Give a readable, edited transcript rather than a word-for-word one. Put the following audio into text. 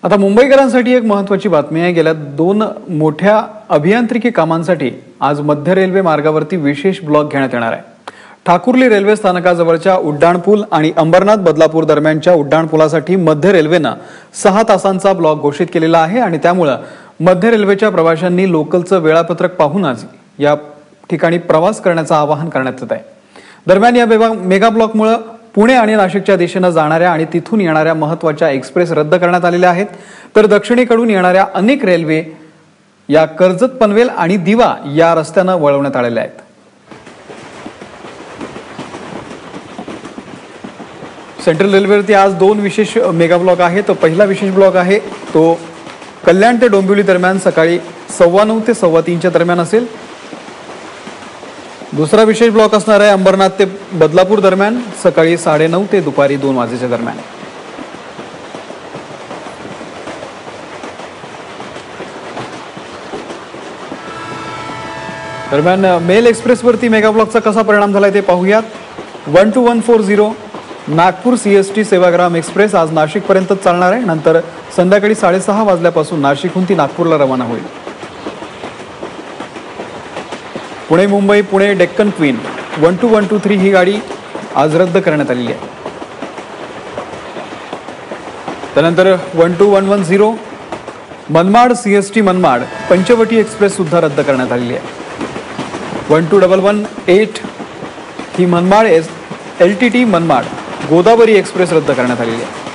आता मुंबईकरांसाठी एक महत्त्वाची बातमी आहे। गेल्या 2 मोठ्या अभियांत्रिकी कामांसाठी आज मध्य रेल्वे मार्गावरती विशेष ब्लॉक घेण्यात येणार आहे। ठाकुर्ली रेल्वे स्थानकाजवळच्या उड्डाणपूल आणि अंबरनाथ बदलापूर दरम्यानच्या उड्डाणपुलासाठी मध्य रेल्वेने 6 तासांचा ब्लॉक घोषित केलेला आहे आणि त्यामुळे मध्य रेल्वेच्या प्रवाशांनी लोकलचं वेळापत्रक पाहूनच या ठिकाणी प्रवास करण्याचं आवाहन करण्यात येत आहे। दरम्यान या मेगा ब्लॉकमुळे पुणे आणि नाशिकच्या दिशेने जाणाऱ्या आणि तिथून येणाऱ्या महत्त्वाच्या एक्सप्रेस रद्द करण्यात आलेल्या आहेत, तर दक्षिणेकडून येणाऱ्या अनेक रेल्वे या कर्जत पनवेल आणि दिवा या रस्त्याने वळवण्यात आलेल्या आहेत। सेंट्रल रेल्वेवरती आज 2 विशेष मेगा ब्लॉक आहेत। तो पहिला विशेष ब्लॉक आहे तो कल्याण ते डोंबिवली दरम्यान सकाळी 9:15 ते 3:15 दरम्यान असेल। दुसरा विशेष ब्लॉक असणार आहे अंबरनाथ ते बदलापूर दरम्यान सकाळी 9:30 ते दुपारी 2 वाजेच्या दरम्यान। दरम्यान मेल एक्सप्रेस वरती मेगा ब्लॉकचा कसा परिणाम झालाय ते पाहूयात। 12140 नागपूर सीएसटी सेवाग्राम एक्सप्रेस आज नाशिक पर्यंत चालणार आहे। नंतर संध्याकाळी 6:30 वाजल्यापासून नाशिकहून ती नागपूरला रवाना होईल। पुणे मुंबई पुणे डेक्कन क्वीन 12123 ही गाडी आज रद्द करण्यात आलेली आहे। त्यानंतर 12110 मनमाड सीएसटी मनमाड पंचवटी एक्सप्रेस सुद्धा रद्द करण्यात आलेली आहे। 12118 ही मनमाड एलटीटी मनमाड गोदावरी एक्सप्रेस रद्द करण्यात आलेली आहे।